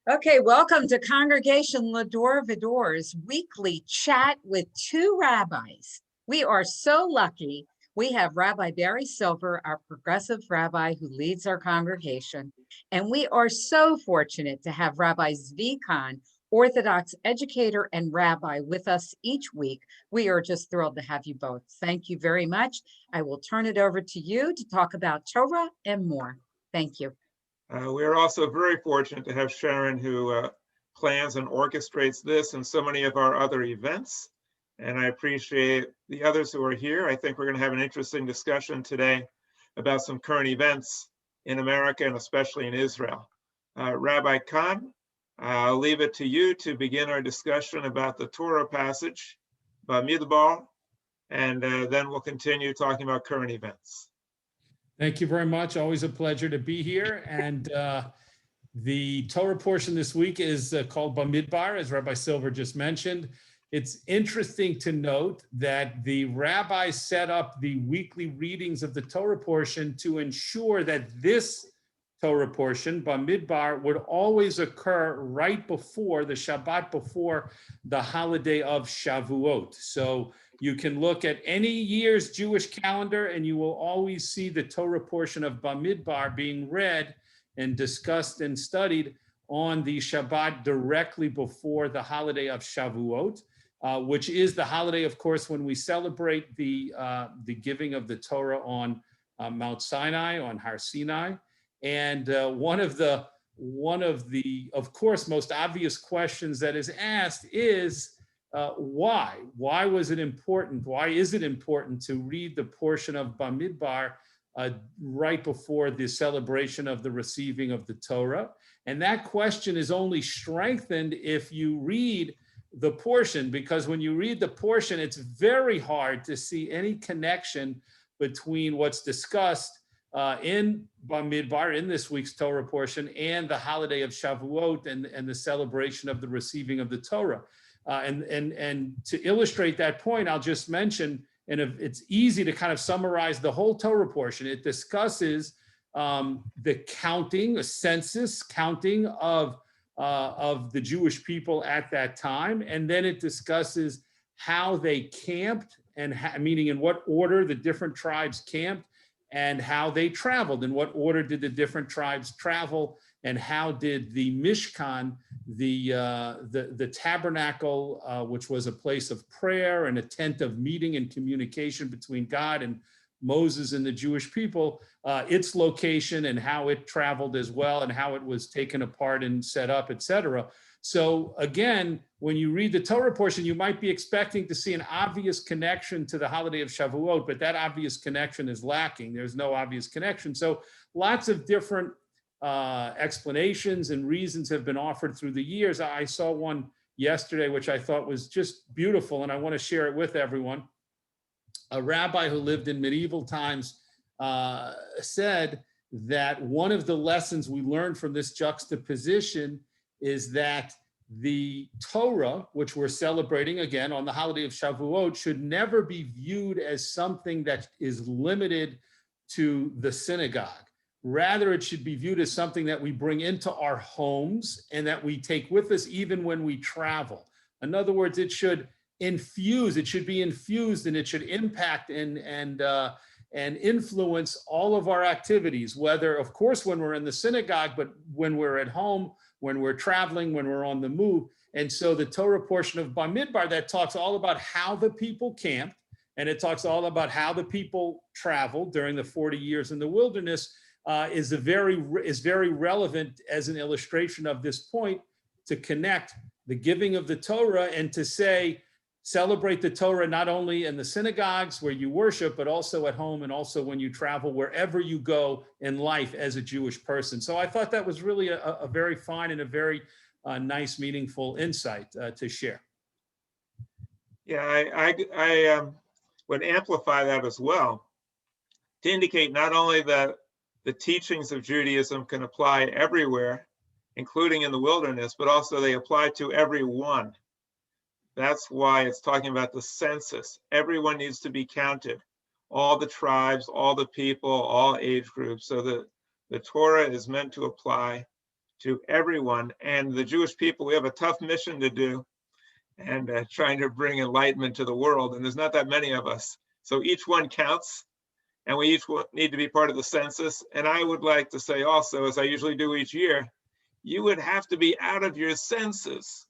Okay, welcome to Congregation L'Dor Va-Dor's weekly chat with two rabbis. We are so lucky. We have Rabbi Barry Silver, our progressive rabbi who leads our congregation. And we are so fortunate to have Rabbi Zvi Kahn, Orthodox educator and rabbi, with us each week. We are just thrilled to have you both. Thank you very much. I will turn it over to you to talk about Torah and more. Thank you. We are also very fortunate to have Sharon, who plans and orchestrates this and so many of our other events. And I appreciate the others who are here. I think we're going to have an interesting discussion today about some current events in America and especially in Israel. Rabbi Kahn, I'll leave it to you to begin our discussion about the Torah passage, Bamidbar, and then we'll continue talking about current events. Thank you very much. Always a pleasure to be here. And the Torah portion this week is called Bamidbar, as Rabbi Silver just mentioned. It's interesting to note that the rabbis set up the weekly readings of the Torah portion to ensure that this Torah portion, Bamidbar, would always occur right before the Shabbat, before the holiday of Shavuot. So you can look at any year's Jewish calendar and you will always see the Torah portion of Bamidbar being read and discussed and studied on the Shabbat directly before the holiday of Shavuot, which is the holiday, of course, when we celebrate the giving of the Torah on Mount Sinai, on Har Sinai. And one of the, of course, most obvious questions that is asked is, why? Why was it important? Why is it important to read the portion of Bamidbar right before the celebration of the receiving of the Torah? And that question is only strengthened if you read the portion, because when you read the portion, it's very hard to see any connection between what's discussed in Bamidbar, in this week's Torah portion, and the holiday of Shavuot and the celebration of the receiving of the Torah. And to illustrate that point, I'll just mention, and it's easy to kind of summarize the whole Torah portion. It discusses the counting, a census counting of the Jewish people at that time, and then it discusses how they camped, and meaning in what order the different tribes camped, and how they traveled. In what order did the different tribes travel, and how did the Mishkan, the tabernacle, which was a place of prayer and a tent of meeting and communication between God and Moses and the Jewish people, its location and how it traveled as well, and how it was taken apart and set up, etc. So again, when you read the Torah portion, you might be expecting to see an obvious connection to the holiday of Shavuot, but that obvious connection is lacking. There's no obvious connection. So lots of different explanations and reasons have been offered through the years. I saw one yesterday, which I thought was just beautiful, and I want to share it with everyone. A rabbi who lived in medieval times said that one of the lessons we learned from this juxtaposition is that the Torah, which we're celebrating again on the holiday of Shavuot, should never be viewed as something that is limited to the synagogue. Rather, it should be viewed as something that we bring into our homes and that we take with us even when we travel. In other words, it should infuse, it should be infused, and it should impact and influence all of our activities, whether, of course, when we're in the synagogue, but when we're at home, when we're traveling, when we're on the move. And so the Torah portion of Bamidbar that talks all about how the people camped, and it talks all about how the people traveled during the 40 years in the wilderness, is very relevant as an illustration of this point, to connect the giving of the Torah and to say, celebrate the Torah not only in the synagogues where you worship, but also at home and also when you travel, wherever you go in life as a Jewish person. So I thought that was really a very fine and a very nice, meaningful insight to share. Yeah, I would amplify that as well, to indicate not only that the teachings of Judaism can apply everywhere, including in the wilderness, but also they apply to everyone. That's why it's talking about the census. Everyone needs to be counted. All the tribes, all the people, all age groups. So the Torah is meant to apply to everyone. And the Jewish people, we have a tough mission to do, and trying to bring enlightenment to the world. And there's not that many of us. So each one counts, and we each need to be part of the census. And I would like to say also, as I usually do each year, you would have to be out of your census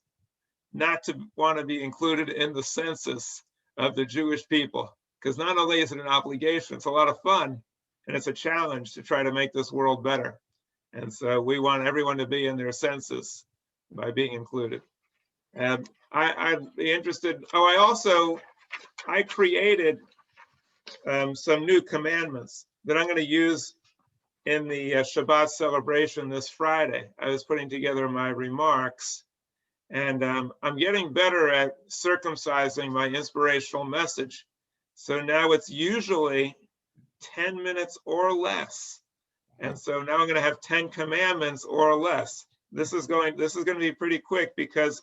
not to want to be included in the census of the Jewish people. Because not only is it an obligation, it's a lot of fun, and it's a challenge to try to make this world better. And so we want everyone to be in their census by being included. I'd be interested. I created some new commandments that I'm going to use in the Shabbat celebration this Friday. I was putting together my remarks, and I'm getting better at circumcising my inspirational message. So now it's usually 10 minutes or less. And so now I'm going to have 10 commandments or less. This is going to be pretty quick, because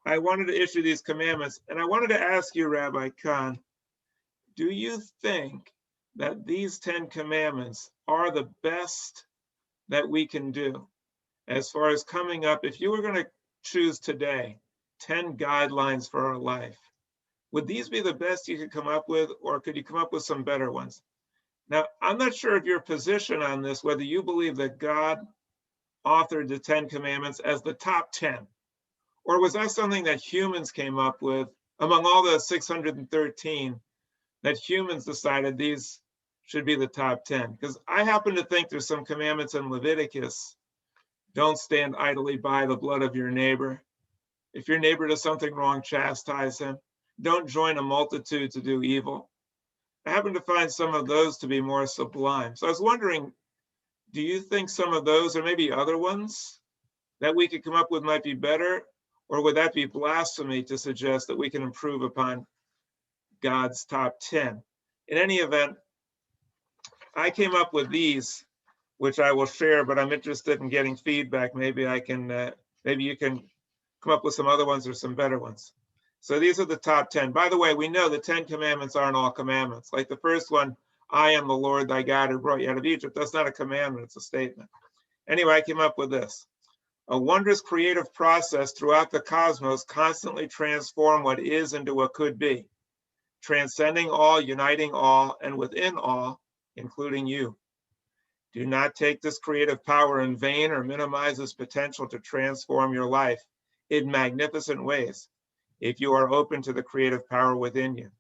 I wanted to issue these commandments, and I wanted to ask you, Rabbi Kahn, do you think that these 10 commandments are the best that we can do as far as coming up? If you were going to choose today 10 guidelines for our life, would these be the best you could come up with, or could you come up with some better ones? Now, I'm not sure of your position on this, whether you believe that God authored the 10 commandments as the top 10, or was that something that humans came up with among all the 613, that humans decided these should be the top 10? Because I happen to think there's some commandments in Leviticus. Don't stand idly by the blood of your neighbor. If your neighbor does something wrong, chastise him. Don't join a multitude to do evil. I happen to find some of those to be more sublime. So I was wondering, do you think some of those, or maybe other ones that we could come up with, might be better? Or would that be blasphemy to suggest that we can improve upon God's top 10? In any event, I came up with these, which I will share, but I'm interested in getting feedback. Maybe you can come up with some other ones or some better ones. So these are the top 10. By the way, we know the 10 commandments aren't all commandments. Like the first one, I am the Lord thy God who brought you out of Egypt. That's not a commandment, it's a statement. Anyway, I came up with this. A wondrous creative process throughout the cosmos constantly transforms what is into what could be, transcending all, uniting all, and within all, including you. Do not take this creative power in vain or minimize its potential to transform your life in magnificent ways if you are open to the creative power within you.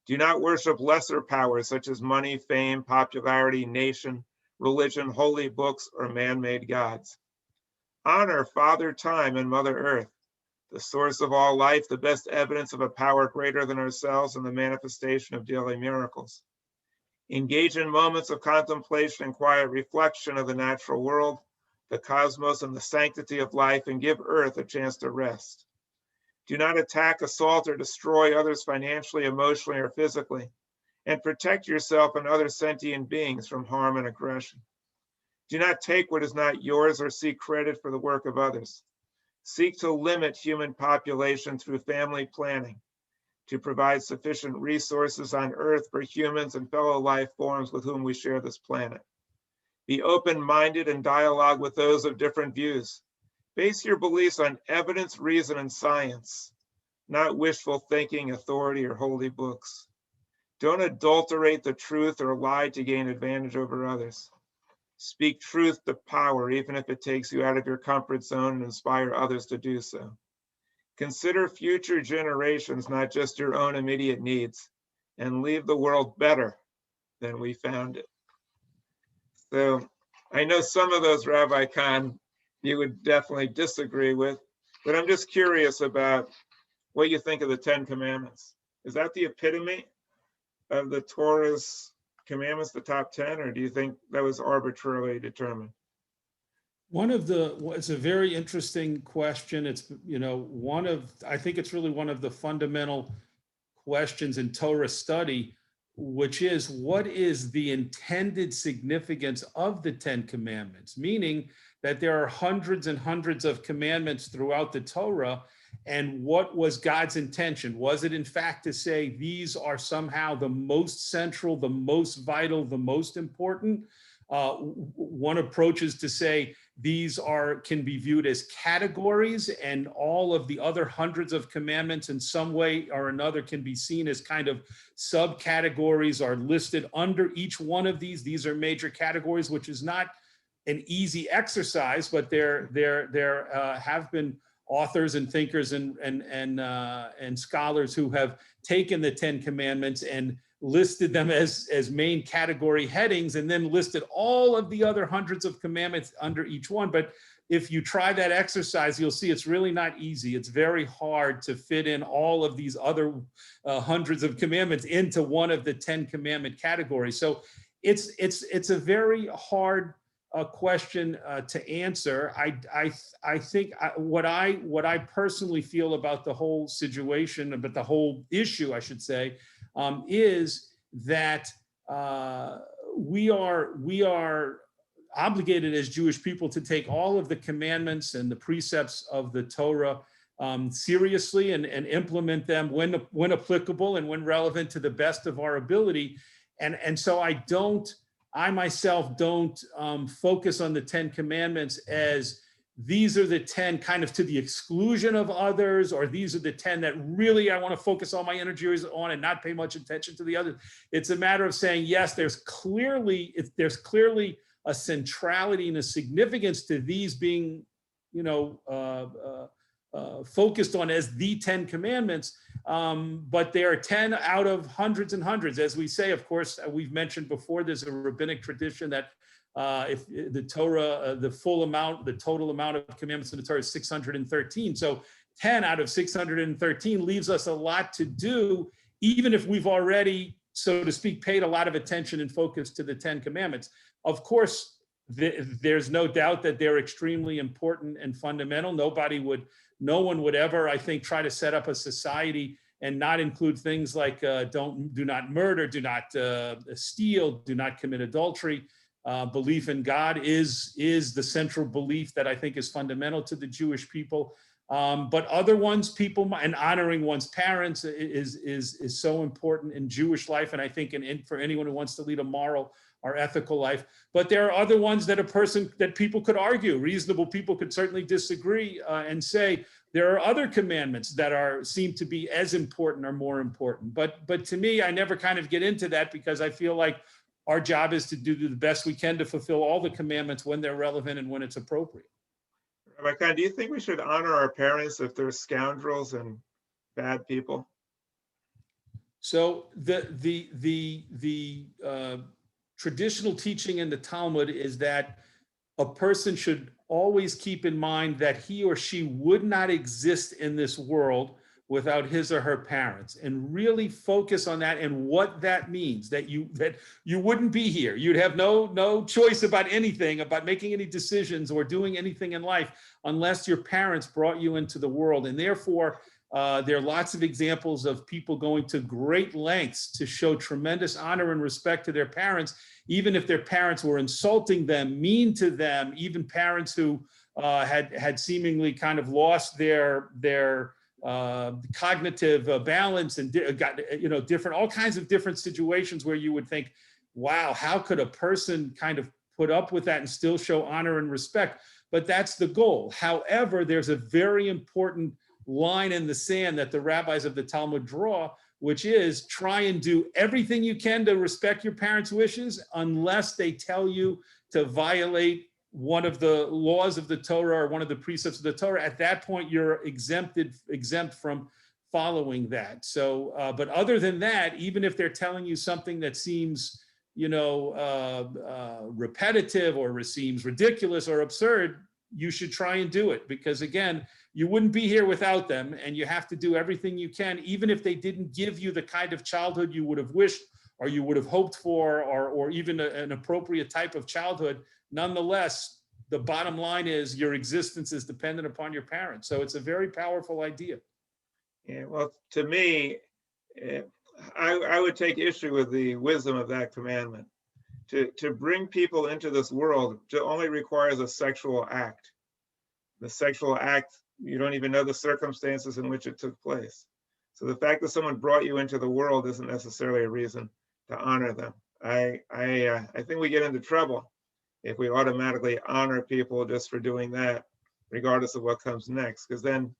Do not worship lesser powers such as money, fame, popularity, nation, religion, holy books, or man-made gods. Honor Father Time and Mother Earth, the source of all life, the best evidence of a power greater than ourselves and the manifestation of daily miracles. Engage in moments of contemplation and quiet reflection of the natural world, the cosmos, and the sanctity of life, and give Earth a chance to rest. Do not attack, assault, or destroy others financially, emotionally, or physically, and protect yourself and other sentient beings from harm and aggression. Do not take what is not yours or seek credit for the work of others. Seek to limit human population through family planning to provide sufficient resources on Earth for humans and fellow life forms with whom we share this planet. Be open-minded and dialogue with those of different views. Base your beliefs on evidence, reason, and science, not wishful thinking, authority, or holy books. Don't adulterate the truth or lie to gain advantage over others. Speak truth to power, even if it takes you out of your comfort zone and inspire others to do so. Consider future generations, not just your own immediate needs, and leave the world better than we found it. So I know some of those, Rabbi Kahn, you would definitely disagree with, but I'm just curious about what you think of the 10 commandments. Is that the epitome of the Torah's commandments, the top 10, or do you think that was arbitrarily determined? It's a very interesting question. It's, I think it's really one of the fundamental questions in Torah study, which is, what is the intended significance of the 10 commandments? Meaning that there are hundreds and hundreds of commandments throughout the Torah, and what was God's intention? Was it in fact to say these are somehow the most central, the most vital, the most important? One approach is to say these can be viewed as categories, and all of the other hundreds of commandments in some way or another can be seen as kind of subcategories are listed under each one of these. These are major categories, which is not an easy exercise, but there have been authors and thinkers and scholars who have taken the 10 commandments and listed them as main category headings, and then listed all of the other hundreds of commandments under each one. But if you try that exercise, you'll see it's really not easy. It's very hard to fit in all of these other hundreds of commandments into one of the 10 commandment categories. So it's a very hard question to answer. I think what I personally feel about the whole situation, about the whole issue, I should say, is that we are obligated as Jewish people to take all of the commandments and the precepts of the Torah seriously and implement them when applicable and when relevant to the best of our ability. And so I myself don't focus on the 10 commandments as these are the 10 kind of to the exclusion of others, or these are the 10 that really I want to focus all my energies on and not pay much attention to the others. It's a matter of saying, yes, there's clearly a centrality and a significance to these being, focused on as the 10 commandments, but there are 10 out of hundreds and hundreds. As we say, of course, we've mentioned before, there's a rabbinic tradition that if the Torah, the total amount of commandments in the Torah is 613. So 10 out of 613 leaves us a lot to do, even if we've already, so to speak, paid a lot of attention and focus to the 10 commandments. Of course, there's no doubt that they're extremely important and fundamental. No one would ever, I think, try to set up a society and not include things like do not murder, do not steal, do not commit adultery. Belief in God is the central belief that I think is fundamental to the Jewish people. But other ones, and honoring one's parents is so important in Jewish life, and I think for anyone who wants to lead a moral or ethical life. But there are other ones that people could argue. Reasonable people could certainly disagree and say there are other commandments that seem to be as important or more important. But to me, I never kind of get into that, because I feel like our job is to do the best we can to fulfill all the commandments when they're relevant and when it's appropriate. Rabbi Kahn, do you think we should honor our parents if they're scoundrels and bad people? So the traditional teaching in the Talmud is that a person should always keep in mind that he or she would not exist in this world without his or her parents, and really focus on that and what that means, that you wouldn't be here. You'd have no choice about anything, about making any decisions or doing anything in life unless your parents brought you into the world. And therefore, there are lots of examples of people going to great lengths to show tremendous honor and respect to their parents, even if their parents were insulting them, mean to them, even parents who had seemingly kind of lost their cognitive balance and got all kinds of different situations where you would think, wow, how could a person kind of put up with that and still show honor and respect? But that's the goal. However, there's a very important line in the sand that the rabbis of the Talmud draw, which is try and do everything you can to respect your parents' wishes unless they tell you to violate one of the laws of the Torah or one of the precepts of the Torah. At that point, you're exempt from following that. So, but other than that, even if they're telling you something that seems, repetitive or seems ridiculous or absurd, you should try and do it, because again, you wouldn't be here without them, and you have to do everything you can, even if they didn't give you the kind of childhood you would have wished or you would have hoped for, or even an appropriate type of childhood. Nonetheless, the bottom line is your existence is dependent upon your parents. So it's a very powerful idea. Yeah, well, to me, I would take issue with the wisdom of that commandment. To bring people into this world only requires a sexual act. The sexual act, you don't even know the circumstances in which it took place. So the fact that someone brought you into the world isn't necessarily a reason to honor them. I think we get into trouble if we automatically honor people just for doing that, regardless of what comes next, because then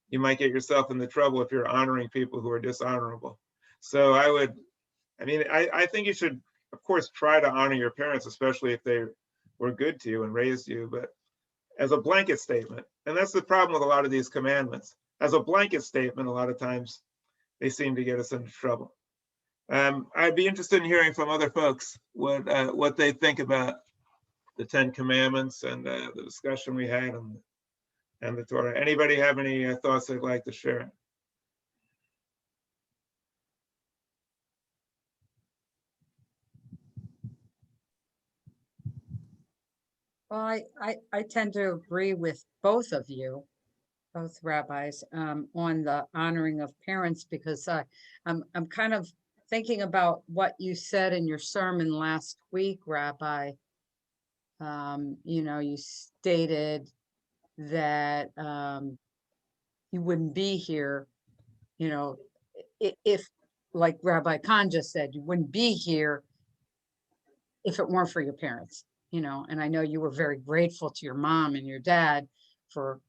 you might get yourself into trouble if you're honoring people who are dishonorable. So I think you should, of course, try to honor your parents, especially if they were good to you and raised you, but as a blanket statement, and that's the problem with a lot of these commandments. As a blanket statement, a lot of times they seem to get us into trouble. I'd be interested in hearing from other folks what they think about the 10 Commandments and the discussion we had and the Torah. Anybody have any thoughts they'd like to share? Well, I tend to agree with both of you, both rabbis, on the honoring of parents, because I'm kind of thinking about what you said in your sermon last week, Rabbi. You stated that you wouldn't be here, if, like Rabbi Kahn just said, you wouldn't be here if it weren't for your parents, and I know you were very grateful to your mom and your dad for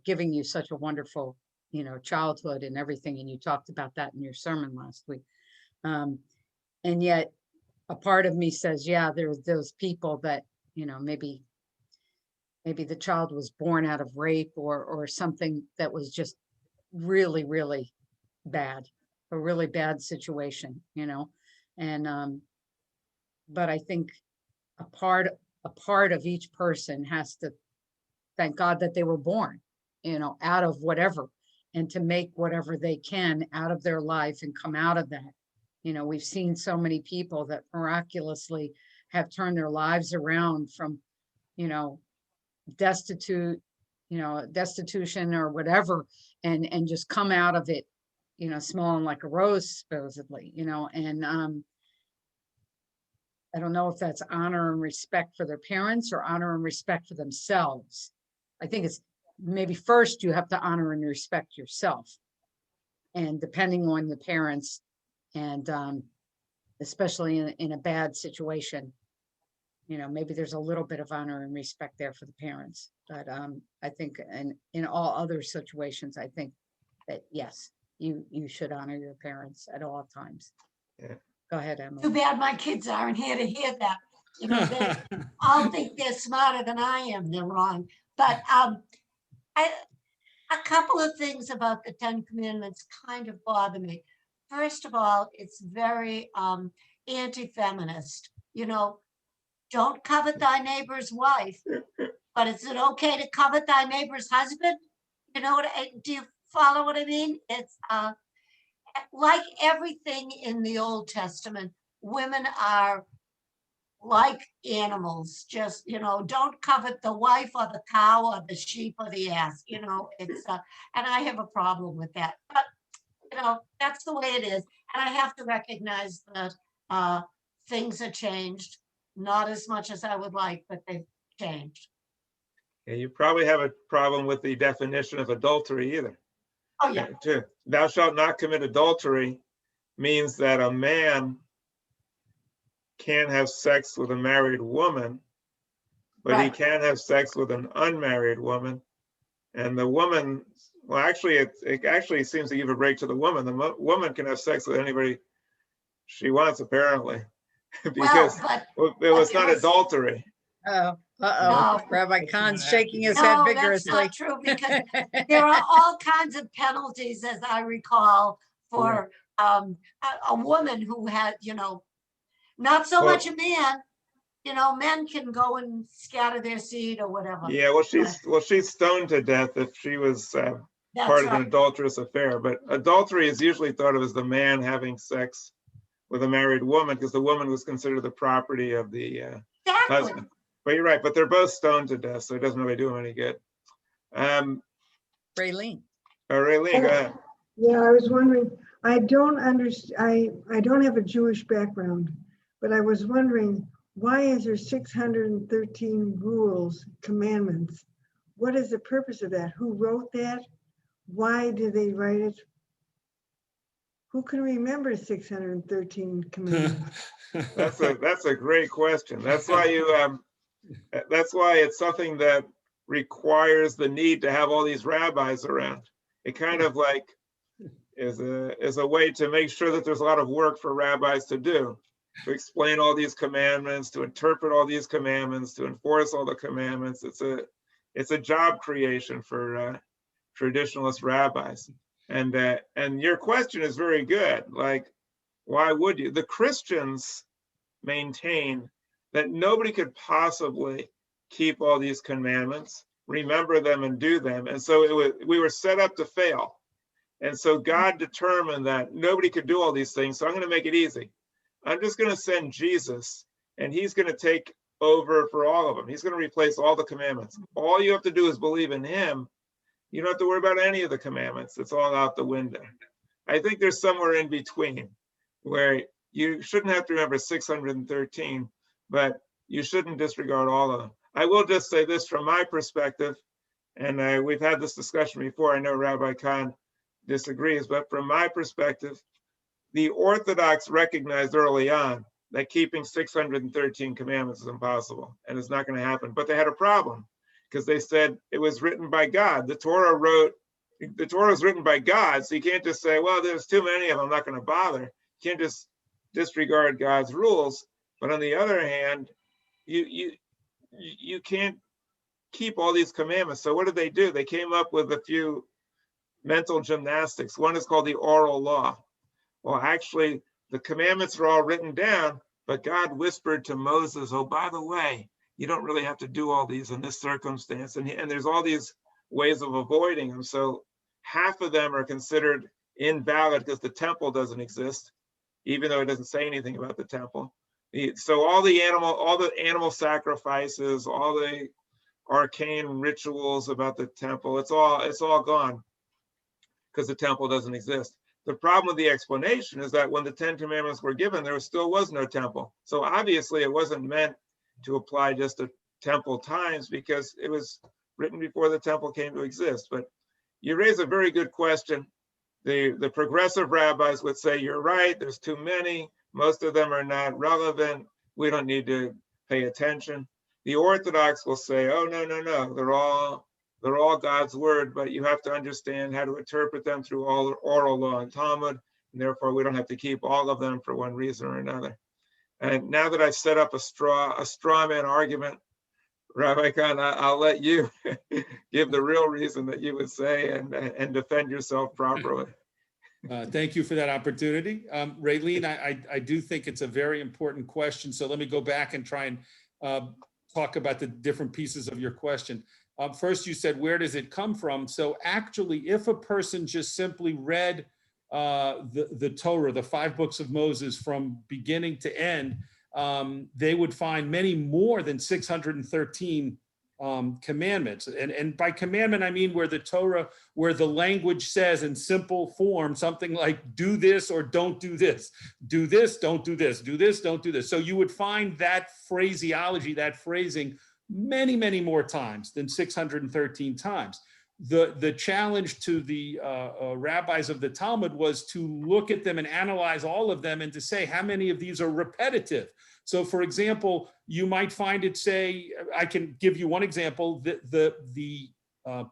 giving you such a wonderful, childhood and everything. And you talked about that in your sermon last week. And yet a part of me says, yeah, there's those people that, maybe the child was born out of rape or something that was just really, really bad, a really bad situation, and, but I think a part of each person has to thank God that they were born, out of whatever, and to make whatever they can out of their life and come out of that. We've seen so many people that miraculously have turned their lives around from, destitution or whatever, and just come out of it, smelling like a rose, supposedly, and I don't know if that's honor and respect for their parents or honor and respect for themselves. I think it's maybe first you have to honor and respect yourself, and depending on the parents, and especially in a bad situation, maybe there's a little bit of honor and respect there for the parents. But I think in all other situations, I think that yes, you should honor your parents at all times. Yeah. Go ahead, Emily. Too bad my kids aren't here to hear that. They all think they're smarter than I am. They're wrong. But a couple of things about the 10 Commandments kind of bother me. First of all, it's very anti-feminist. Don't covet thy neighbor's wife, but is it okay to covet thy neighbor's husband? Do you follow what I mean? It's like everything in the Old Testament, women are like animals. Just, don't covet the wife or the cow or the sheep or the ass. It's and I have a problem with that. But that's the way it is. And I have to recognize that things have changed, not as much as I would like, but they've changed. Yeah, you probably have a problem with the definition of adultery either. Oh yeah. Too. Thou shalt not commit adultery means that a man can't have sex with a married woman, but Right. he can have sex with an unmarried woman. And the woman, well, actually, it actually seems to give a break to the woman. The woman can have sex with anybody she wants, apparently, because it was not adultery. Oh, No. Rabbi Kahn's shaking his No, head that's vigorously. not true, because there are all kinds of penalties, as I recall, for a woman who had, not so much a man. Men can go and scatter their seed or whatever. Yeah, well, she's stoned to death if she was part of an adulterous affair. But adultery is usually thought of as the man having sex with a married woman, because the woman was considered the property of the husband. But you're right, but they're both stoned to death, so it doesn't really do them any good. Raylene. Raylene, go ahead. Yeah, I was wondering, I don't understand, I don't have a Jewish background, but I was wondering, why is there 613 rules, commandments? What is the purpose of that? Who wrote that? Why did they write it? Who can remember 613 commandments? That's a great question. That's why That's why it's something that requires the need to have all these rabbis around. It kind of like is a way to make sure that there's a lot of work for rabbis to do, to explain all these commandments, to interpret all these commandments, to enforce all the commandments. It's a job creation for traditionalist rabbis. And your question is very good. Like, why would you? The Christians maintain that nobody could possibly keep all these commandments, remember them and do them. And so we were set up to fail. And so God determined that nobody could do all these things. So I'm going to make it easy. I'm just going to send Jesus, and he's going to take over for all of them. He's going to replace all the commandments. All you have to do is believe in him. You don't have to worry about any of the commandments. It's all out the window. I think there's somewhere in between where you shouldn't have to remember 613, but you shouldn't disregard all of them. I will just say this from my perspective, and we've had this discussion before. I know Rabbi Kahn disagrees, but from my perspective, the Orthodox recognized early on that keeping 613 commandments is impossible and it's not going to happen. But they had a problem because they said it was written by God. The Torah is written by God, so you can't just say, well, there's too many of them, I'm not going to bother. You can't just disregard God's rules. But on the other hand, you can't keep all these commandments. So what did they do? They came up with a few mental gymnastics. One is called the oral law. Well, actually, the commandments are all written down, but God whispered to Moses, oh, by the way, you don't really have to do all these in this circumstance. And there's all these ways of avoiding them. So half of them are considered invalid because the temple doesn't exist, even though it doesn't say anything about the temple. So all the animal sacrifices, all the arcane rituals about the temple, it's all gone because the temple doesn't exist. The problem with the explanation is that when the 10 Commandments were given, there still was no temple. So obviously it wasn't meant to apply just to temple times because it was written before the temple came to exist. But you raise a very good question. The progressive rabbis would say, you're right, there's too many. Most of them are not relevant. We don't need to pay attention. The Orthodox will say, oh, no, they're all God's word, but you have to understand how to interpret them through all oral law and Talmud, and therefore we don't have to keep all of them for one reason or another. And now that I've set up a straw man argument, Rabbi Kahn, I'll let you give the real reason that you would say and defend yourself properly. Thank you for that opportunity. Raylene, I do think it's a very important question. So let me go back and try and talk about the different pieces of your question. First, you said, where does it come from? So actually, if a person just simply read the Torah, the 5 books of Moses from beginning to end, they would find many more than 613 commandments. And by commandment, I mean where the Torah, where the language says in simple form, something like do this or don't do this, do this, don't do this, do this, don't do this. So you would find that phraseology, that phrasing many, many more times than 613 times. The challenge to the rabbis of the Talmud was to look at them and analyze all of them and to say how many of these are repetitive. So for example, you might find it say, I can give you one example, the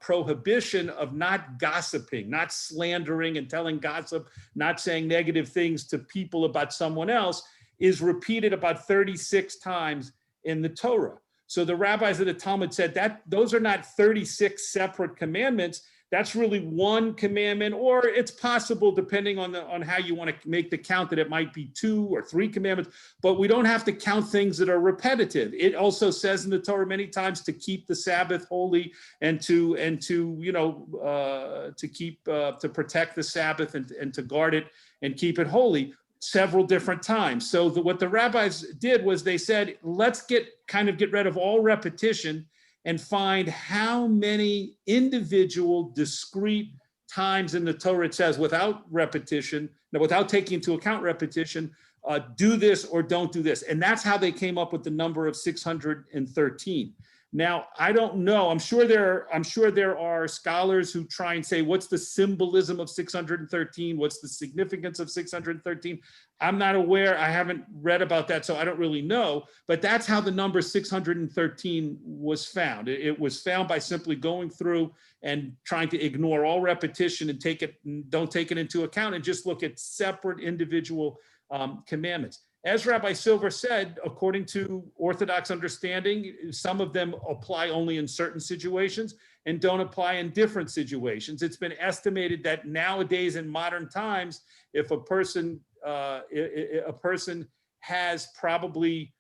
prohibition of not gossiping, not slandering and telling gossip, not saying negative things to people about someone else is repeated about 36 times in the Torah. So the rabbis of the Talmud said that those are not 36 separate commandments. That's really one commandment, or it's possible, depending on how you want to make the count, that it might be 2 or 3 commandments, but we don't have to count things that are repetitive. It also says in the Torah many times to keep the Sabbath holy and to protect the Sabbath and to guard it and keep it holy several different times. So what the rabbis did was they said, let's get rid of all repetition and find how many individual discrete times in the Torah it says without repetition, without taking into account repetition, do this or don't do this. And that's how they came up with the number of 613. Now, I don't know. I'm sure there are scholars who try and say, what's the symbolism of 613? What's the significance of 613? I'm not aware. I haven't read about that, so I don't really know. But that's how the number 613 was found. It was found by simply going through and trying to ignore all repetition and don't take it into account and just look at separate individual commandments. As Rabbi Silver said, according to Orthodox understanding, some of them apply only in certain situations and don't apply in different situations. It's been estimated that nowadays in modern times, if a person has probably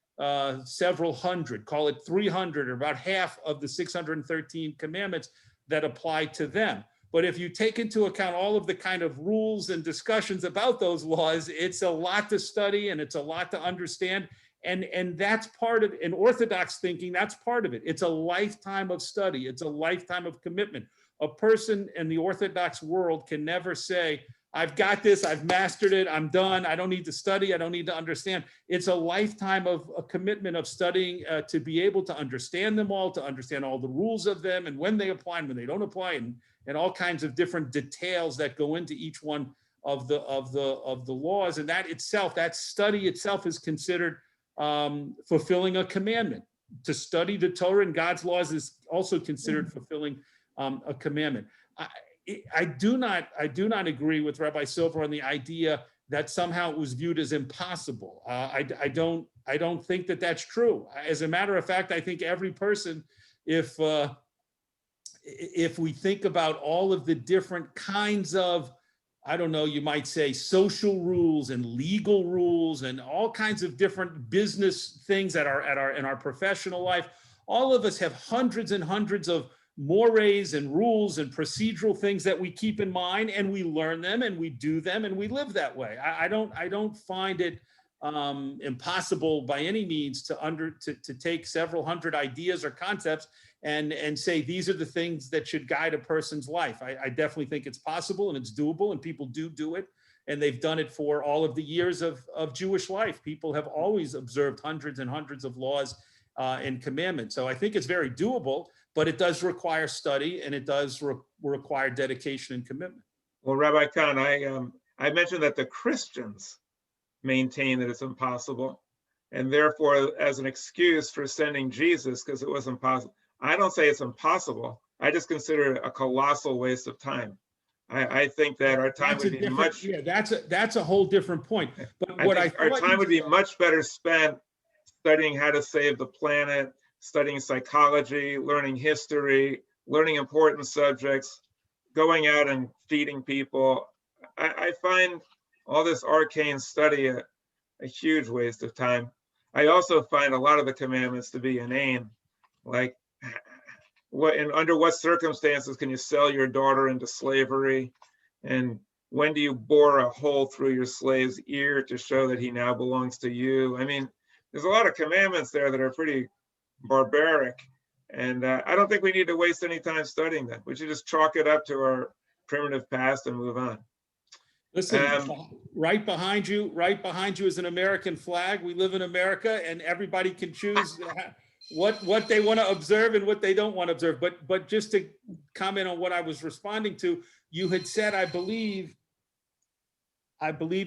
several hundred, call it 300 or about half of the 613 commandments that apply to them. But if you take into account all of the kind of rules and discussions about those laws, it's a lot to study and it's a lot to understand. And that's part of, in Orthodox thinking, that's part of it. It's a lifetime of study. It's a lifetime of commitment. A person in the Orthodox world can never say, I've got this, I've mastered it, I'm done, I don't need to study, I don't need to understand. It's a lifetime of a commitment of studying to be able to understand them all, to understand all the rules of them and when they apply and when they don't apply, and all kinds of different details that go into each one of the laws. And that itself, that study itself is considered fulfilling a commandment. To study the Torah and God's laws is also considered fulfilling a commandment. I do not agree with Rabbi Silver on the idea that somehow it was viewed as impossible. I don't think that that's true. As a matter of fact, I think every person, if we think about all of the different kinds of, I don't know, you might say social rules and legal rules and all kinds of different business things that are in our professional life, all of us have hundreds and hundreds of mores and rules and procedural things that we keep in mind, and we learn them and we do them and we live that way. I don't find it impossible by any means to take several hundred ideas or concepts and say these are the things that should guide a person's life. I definitely think it's possible and it's doable, and people do it, and they've done it for all of the years of Jewish life. People have always observed hundreds and hundreds of laws and commandments. So I think it's very doable, but it does require study and it does require dedication and commitment. Well, Rabbi Kahn, I mentioned that the Christians maintain that it's impossible, and therefore as an excuse for sending Jesus because it was impossible. I don't say it's impossible. I just consider it a colossal waste of time. I think that our time would be much. Yeah, that's a whole different point. But what our time would be much better spent studying how to save the planet, studying psychology, learning history, learning important subjects, going out and feeding people. I find all this arcane study a huge waste of time. I also find a lot of the commandments to be inane, like under what circumstances can you sell your daughter into slavery? And when do you bore a hole through your slave's ear to show that he now belongs to you? I mean, there's a lot of commandments there that are pretty barbaric. And I don't think we need to waste any time studying them. We should just chalk it up to our primitive past and move on. Listen, right behind you is an American flag. We live in America, and everybody can choose what they want to observe and what they don't want to observe. But just to comment on what I was responding to, you had said, I believe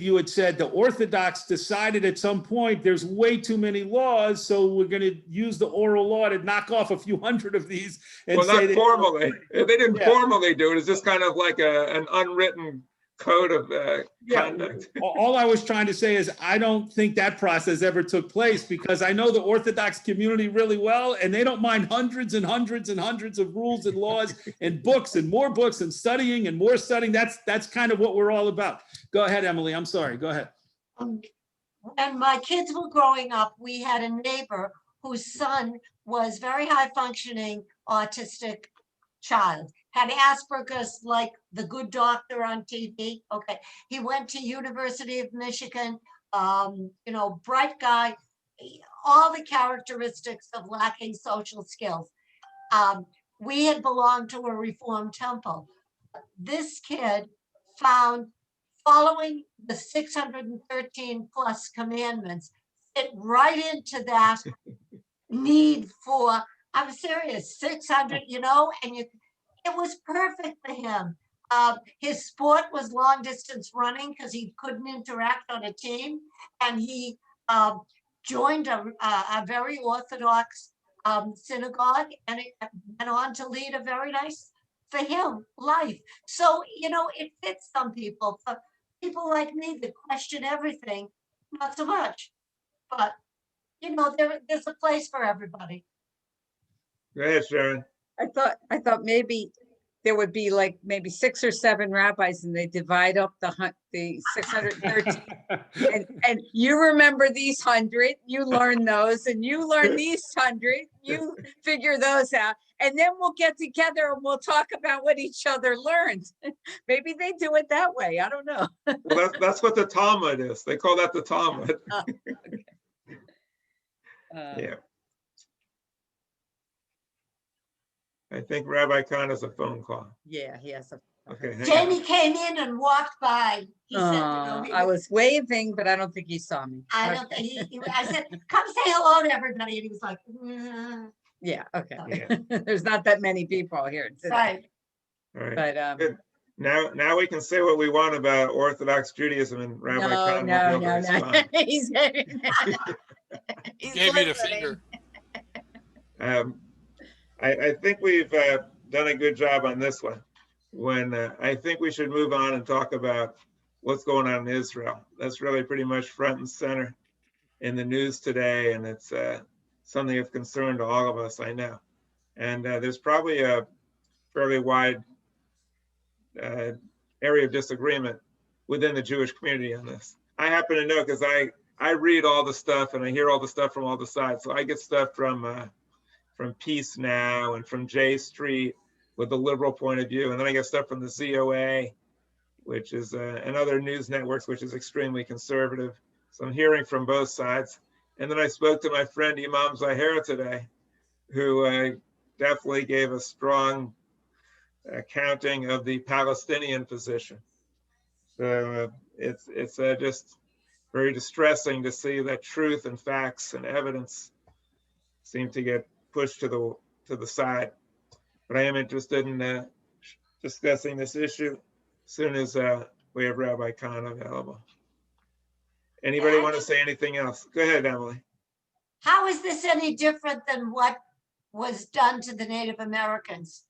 you had said the Orthodox decided at some point there's way too many laws, so we're going to use the oral law to knock off a few hundred of these. And well, not formally. They didn't formally do it. It's just kind of like an unwritten code of conduct. All I was trying to say is I don't think that process ever took place, because I know the Orthodox community really well, and they don't mind hundreds and hundreds and hundreds of rules and laws and books and studying and more studying. That's kind of what we're all about. Go ahead, Emily. I'm sorry. Go ahead. When my kids were growing up, we had a neighbor whose son was very high functioning autistic child, had Asperger's like the good doctor on TV. Okay. He went to University of Michigan, bright guy, all the characteristics of lacking social skills. We had belonged to a Reformed temple. This kid found following the 613 plus commandments fit right into that need for I'm serious, 600, and it was perfect for him. His sport was long distance running because he couldn't interact on a team, and he joined a very Orthodox synagogue, and it went on to lead a very nice, for him, life. So, it fits some people. For people like me that question everything, not so much. But, there's a place for everybody. Go ahead, Sharon. I thought maybe there would be like maybe 6 or 7 rabbis and they divide up the 613. And you remember these 100, you learn those, and you learn these 100, you figure those out. And then we'll get together and we'll talk about what each other learned. Maybe they do it that way. I don't know. Well, that's what the Talmud is. They call that the Talmud. Okay. Yeah. I think Rabbi Kahn has a phone call. Yeah, he has a. Okay. hang on. Jamie came in and walked by. He said, I was waving, but I don't think he saw me. I don't Okay. think I said, come say hello to everybody. And he was like, Yeah, okay. Yeah. There's not that many people here today. right. All right. But Good. Now we can say what we want about Orthodox Judaism, and Rabbi Kahn no. will be able to respond. He's Gave me the finger. I think we've done a good job on this one. When I think we should move on and talk about what's going on in Israel. That's really pretty much front and center in the news today, and it's something of concern to all of us, I know. And there's probably a fairly wide area of disagreement within the Jewish community on this. I happen to know because I read all the stuff and I hear all the stuff from all the sides. So I get stuff from Peace Now and from J Street with the liberal point of view. And then I get stuff from the ZOA, which is, and other news networks, which is extremely conservative. So I'm hearing from both sides. And then I spoke to my friend Imam Zahera today, who definitely gave a strong accounting of the Palestinian position. So it's just very distressing to see that truth and facts and evidence seem to get pushed to the side. But I am interested in discussing this issue as soon as we have Rabbi Kahn available. Anybody want to say anything else? Go ahead, Emily. How is this any different than what was done to the Native Americans?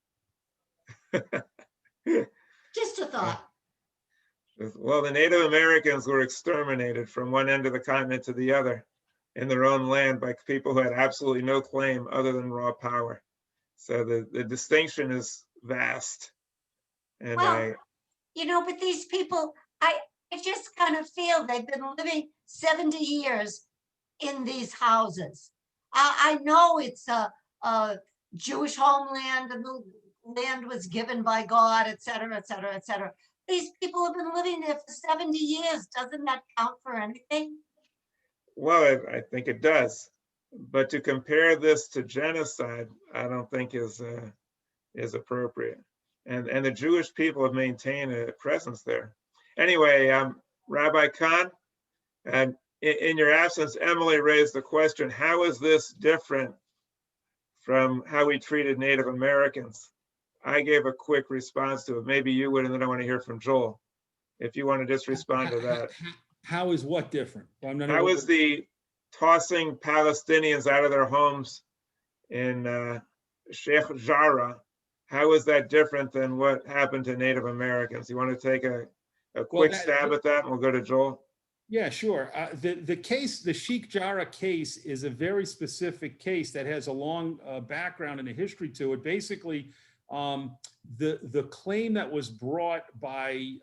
Just a thought. Well, the Native Americans were exterminated from one end of the continent to the other in their own land by people who had absolutely no claim other than raw power. So the distinction is vast. And Well, but these people, I just kind of feel they've been living 70 years in these houses. I know it's a Jewish homeland and the land was given by God, et cetera, et cetera, et cetera. These people have been living there for 70 years. Doesn't that count for anything? well, I think it does. But to compare this to genocide, I don't think is appropriate. And the Jewish people have maintained a presence there. Anyway, Rabbi Kahn, and in your absence, Emily raised the question, how is this different from how we treated Native Americans? I gave a quick response to it. Maybe you would, and then I want to hear from Joel. If you want to just respond to that. How is what different? How is the tossing Palestinians out of their homes in Sheikh Jarrah, how is that different than what happened to Native Americans? You want to take a quick stab at that, and we'll go to Joel? Yeah, sure. The case, the Sheikh Jarrah case, is a very specific case that has a long background and a history to it. Basically, the claim that was brought by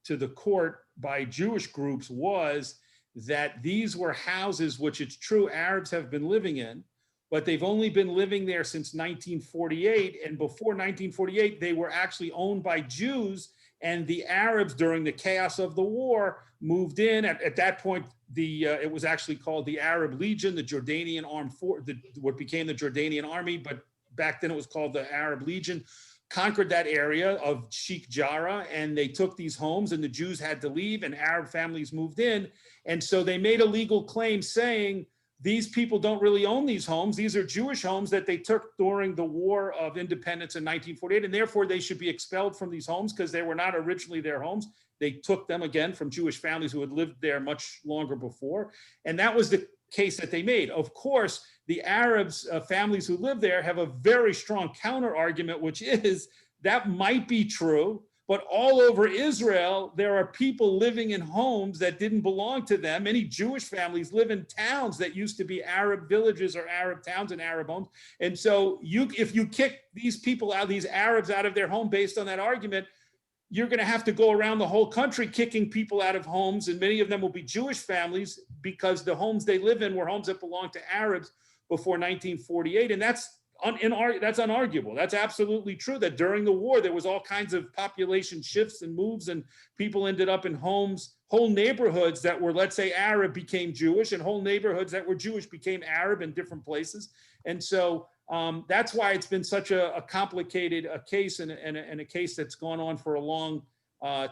to the court by Jewish groups was that these were houses which, it's true, Arabs have been living in, but they've only been living there since 1948. And before 1948, they were actually owned by Jews, and the Arabs, during the chaos of the war, moved in. At that point, it was actually called the Arab Legion, the Jordanian armed force, what became the Jordanian army, but back then it was called the Arab Legion, conquered that area of Sheikh Jarrah, and they took these homes, and the Jews had to leave, and Arab families moved in. And so they made a legal claim saying these people don't really own these homes. These are Jewish homes that they took during the War of Independence in 1948, and therefore they should be expelled from these homes because they were not originally their homes. They took them again from Jewish families who had lived there much longer before. And that was the case that they made. Of course, the Arabs, families who live there, have a very strong counter argument, which is that might be true, but all over Israel, there are people living in homes that didn't belong to them. Many Jewish families live in towns that used to be Arab villages or Arab towns and Arab homes. And so if you kick these people out, these Arabs out of their home based on that argument, you're going to have to go around the whole country kicking people out of homes. And many of them will be Jewish families because the homes they live in were homes that belonged to Arabs before 1948. And that's unarguable. That's absolutely true that during the war, there was all kinds of population shifts and moves, and people ended up in homes, whole neighborhoods that were, let's say, Arab became Jewish, and whole neighborhoods that were Jewish became Arab in different places. And so that's why it's been such a complicated case and a case that's gone on for a long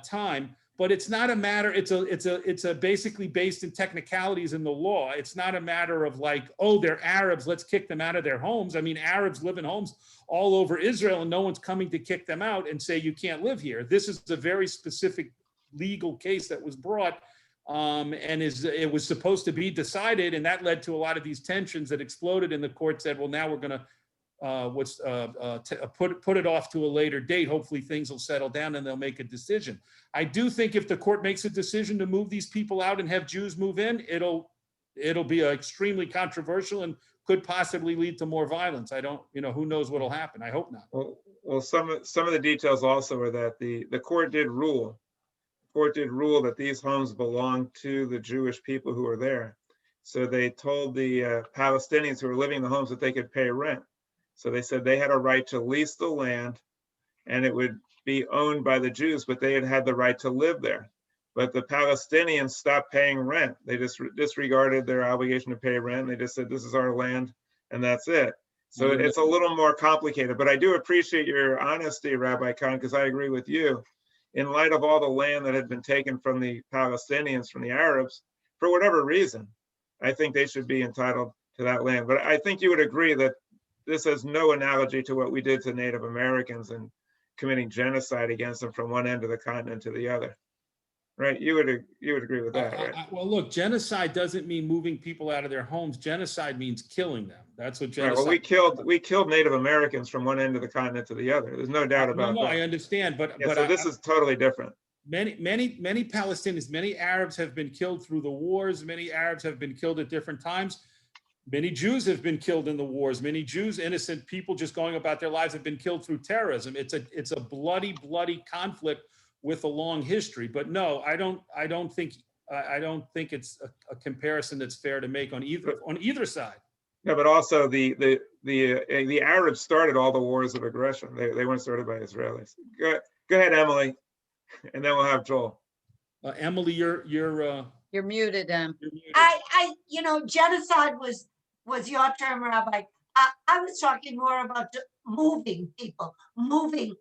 time. But it's not a matter, it's a basically based in technicalities in the law. It's not a matter of like, oh, they're Arabs, let's kick them out of their homes. I mean, Arabs live in homes all over Israel and no one's coming to kick them out and say, you can't live here. This is a very specific legal case that was brought and it was supposed to be decided, and that led to a lot of these tensions that exploded, and the court said, well, now we're going to put it off to a later date. Hopefully things will settle down and they'll make a decision. I do think if the court makes a decision to move these people out and have Jews move in, it'll be extremely controversial and could possibly lead to more violence. I don't, who knows what'll happen. I hope not. Well, some of the details also are that the court did rule. The court did rule that these homes belong to the Jewish people who are there. So they told the Palestinians who were living in the homes that they could pay rent. So they said they had a right to lease the land and it would be owned by the Jews, but they had the right to live there. But the Palestinians stopped paying rent. They just disregarded their obligation to pay rent. They just said, this is our land and that's it. So it's a little more complicated, but I do appreciate your honesty, Rabbi Kahn, because I agree with you. In light of all the land that had been taken from the Palestinians, from the Arabs, for whatever reason, I think they should be entitled to that land. But I think you would agree that this has no analogy to what we did to Native Americans and committing genocide against them from one end of the continent to the other, right? You would agree with that, right? Well, look, genocide doesn't mean moving people out of their homes. Genocide means killing them. That's what genocide. Right, well, we killed Native Americans from one end of the continent to the other. There's no doubt about that. No, I understand, but so this is totally different. Many Palestinians, many Arabs have been killed through the wars. Many Arabs have been killed at different times. Many Jews have been killed in the wars. Many Jews, innocent people just going about their lives, have been killed through terrorism. It's a bloody conflict with a long history. But no, I don't think it's a comparison that's fair to make on either side. Yeah, but also the Arabs started all the wars of aggression. They weren't started by Israelis. Go ahead, Emily, and then we'll have Joel. Emily, you're muted. Genocide was your term, Rabbi. I was talking more about moving people, moving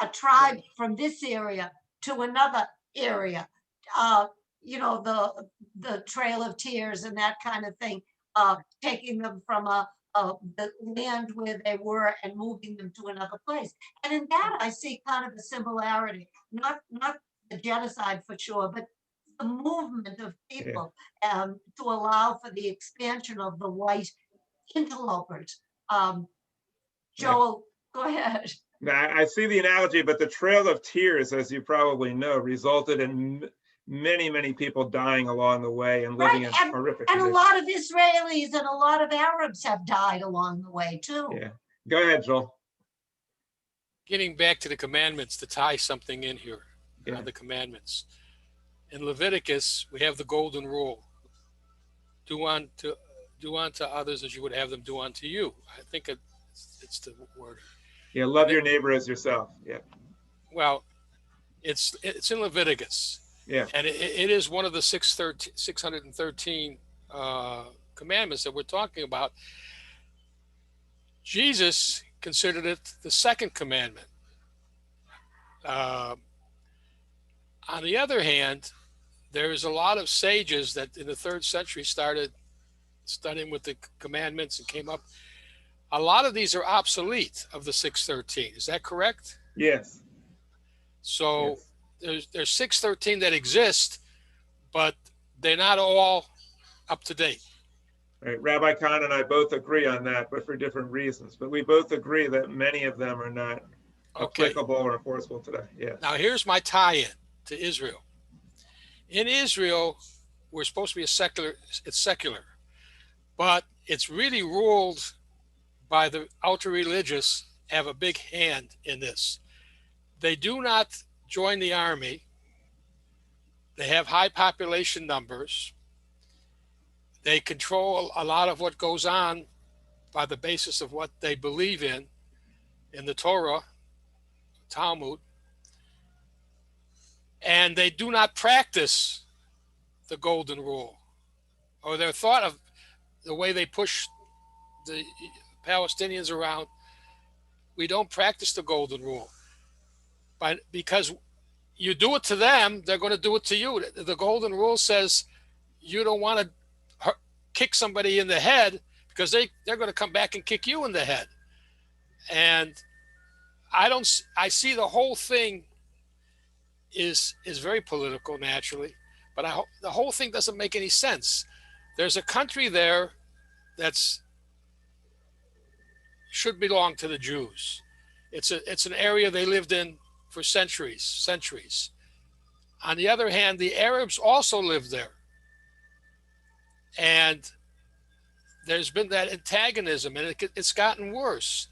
a tribe from this area to another area. The Trail of Tears and that kind of thing. Taking them from the land where they were and moving them to another place. And in that, I see kind of a similarity, not the genocide for sure, but the movement of people to allow for the expansion of the white interlopers. Joel, go ahead. Now, I see the analogy, but the Trail of Tears, as you probably know, resulted in many people dying along the way and living in horrific conditions. And a lot of Israelis and a lot of Arabs have died along the way too. Yeah. Go ahead, Joel. Getting back to the commandments, to tie something in here, the commandments. In Leviticus, we have the golden rule. Do unto others as you would have them do unto you. I think it's the word. Yeah, love your neighbor as yourself. Yeah. Well, it's in Leviticus. Yeah. And it is one of the 613 commandments that we're talking about. Jesus considered it the second commandment. On the other hand, there's a lot of sages that in the 3rd century started studying with the commandments and came up. A lot of these are obsolete of the 613. Is that correct? Yes. So Yes. there's 613 that exist, but they're not all up to date. Right. Rabbi Kahn and I both agree on that, but for different reasons. But we both agree that many of them are not applicable or enforceable today. Yes. Now here's my tie-in to Israel. In Israel, we're supposed to be it's secular, but it's really ruled by the ultra-religious, have a big hand in this. They do not join the army. They have high population numbers. They control a lot of what goes on by the basis of what they believe in the Torah, Talmud. And they do not practice the golden rule, or their thought of the way they push the Palestinians around. We don't practice the golden rule, because you do it to them, they're going to do it to you. The golden rule says you don't want to kick somebody in the head because they're going to come back and kick you in the head. And I see the whole thing is very political naturally, but the whole thing doesn't make any sense. There's a country there that's should belong to the Jews. It's an area they lived in for centuries. On the other hand, the Arabs also lived there. And there's been that antagonism, and it's gotten worse.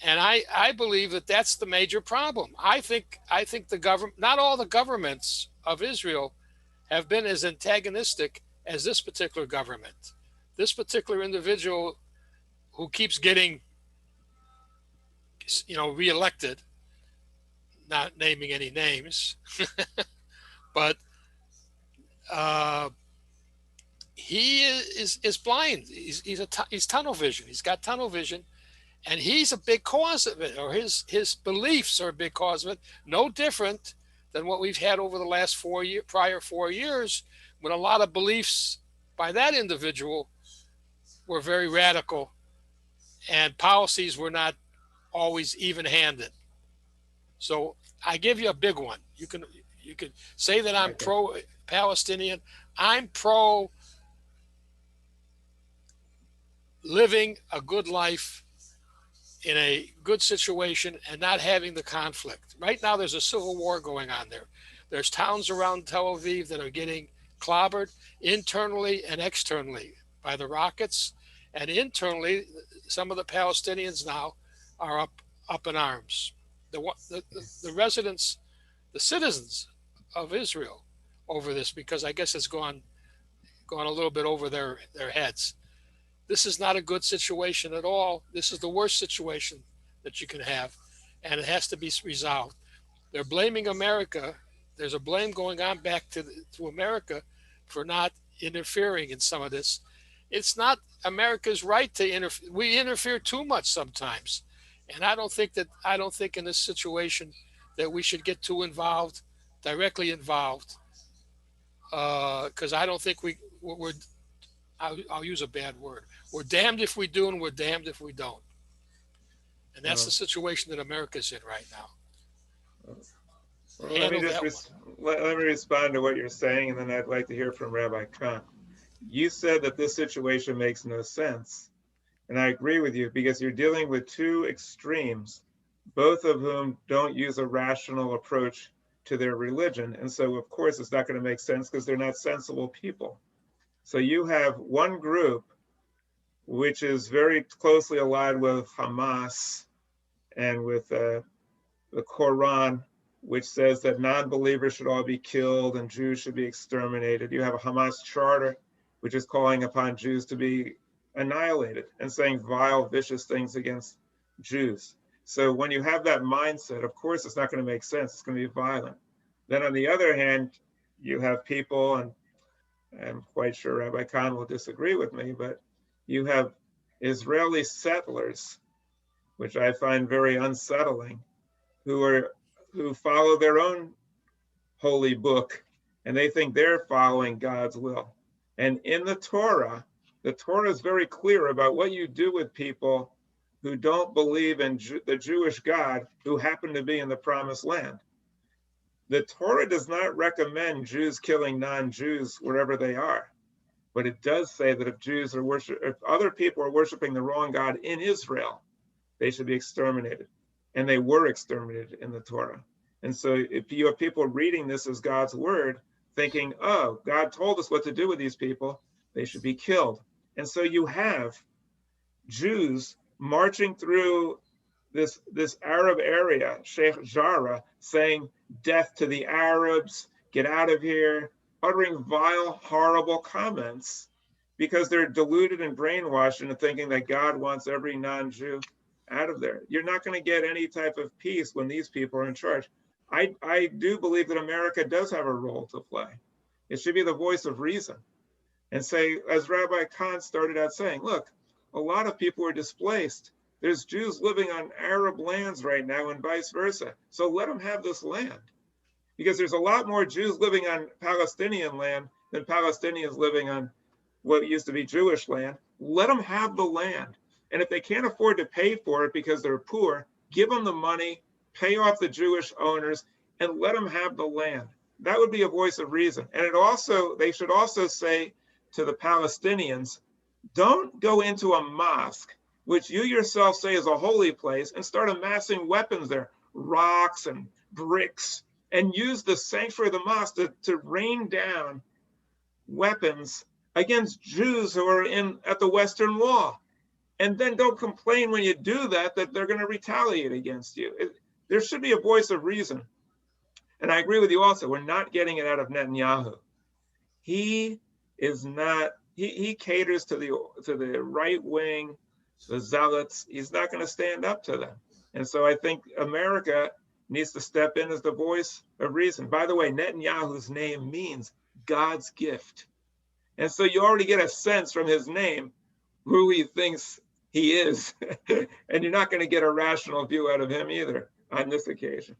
And I believe that that's the major problem. I think the government, not all the governments of Israel have been as antagonistic as this particular government. This particular individual who keeps getting, reelected, not naming any names, but he is blind. He's tunnel vision. He's got tunnel vision, and he's a big cause of it, or his beliefs are a big cause of it. No different than what we've had over the last prior 4 years, when a lot of beliefs by that individual were very radical, and policies were not always even-handed. So I give you a big one. You can say that I'm pro-Palestinian. I'm pro living a good life in a good situation and not having the conflict. Right now, there's a civil war going on there. There's towns around Tel Aviv that are getting clobbered internally and externally by the rockets. And internally, some of the Palestinians now are up in arms. The residents, the citizens of Israel over this, because I guess it's gone a little bit over their heads. This is not a good situation at all. This is the worst situation that you can have, and it has to be resolved. They're blaming America. There's a blame going on back to America for not interfering in some of this. It's not America's right to interfere. We interfere too much sometimes. And I don't think in this situation that we should get too involved, directly involved, because I don't think I'll use a bad word. We're damned if we do, and we're damned if we don't. And that's the situation that America's in right now. Well, let me respond to what you're saying, and then I'd like to hear from Rabbi Kahn. You said that this situation makes no sense. And I agree with you, because you're dealing with two extremes, both of whom don't use a rational approach to their religion. And so, of course, it's not going to make sense because they're not sensible people. So you have one group which is very closely allied with Hamas and with the Quran, which says that non-believers should all be killed and Jews should be exterminated. You have a Hamas charter, which is calling upon Jews to be annihilated and saying vile, vicious things against Jews. So when you have that mindset, of course, it's not going to make sense. It's going to be violent. Then on the other hand, you have people, and I'm quite sure Rabbi Kahn will disagree with me, but you have Israeli settlers, which I find very unsettling, who follow their own holy book, and they think they're following God's will. And in the Torah, The Torah is very clear about what you do with people who don't believe in the Jewish God who happen to be in the promised land. The Torah does not recommend Jews killing non-Jews wherever they are, but it does say that if other people are worshiping the wrong God in Israel, they should be exterminated. And they were exterminated in the Torah. And so if you have people reading this as God's word, thinking, oh, God told us what to do with these people, they should be killed. And so you have Jews marching through this Arab area, Sheikh Jarrah, saying, death to the Arabs, get out of here, uttering vile, horrible comments because they're deluded and brainwashed into thinking that God wants every non-Jew out of there. You're not going to get any type of peace when these people are in charge. I do believe that America does have a role to play. It should be the voice of reason and say, as Rabbi Kahn started out saying, look, a lot of people are displaced. There's Jews living on Arab lands right now and vice versa. So let them have this land. Because there's a lot more Jews living on Palestinian land than Palestinians living on what used to be Jewish land. Let them have the land. And if they can't afford to pay for it because they're poor, give them the money, pay off the Jewish owners, and let them have the land. That would be a voice of reason. And they should also say to the Palestinians, don't go into a mosque, which you yourself say is a holy place, and start amassing weapons there, rocks and bricks, and use the sanctuary of the mosque to rain down weapons against Jews who are at the Western Wall. And then don't complain when you do that they're going to retaliate against you. There should be a voice of reason. And I agree with you also, we're not getting it out of Netanyahu. He caters to the right wing, the zealots. He's not going to stand up to them. And so I think America needs to step in as the voice of reason. By the way, Netanyahu's name means God's gift. And so you already get a sense from his name who he thinks he is. And you're not going to get a rational view out of him either on this occasion.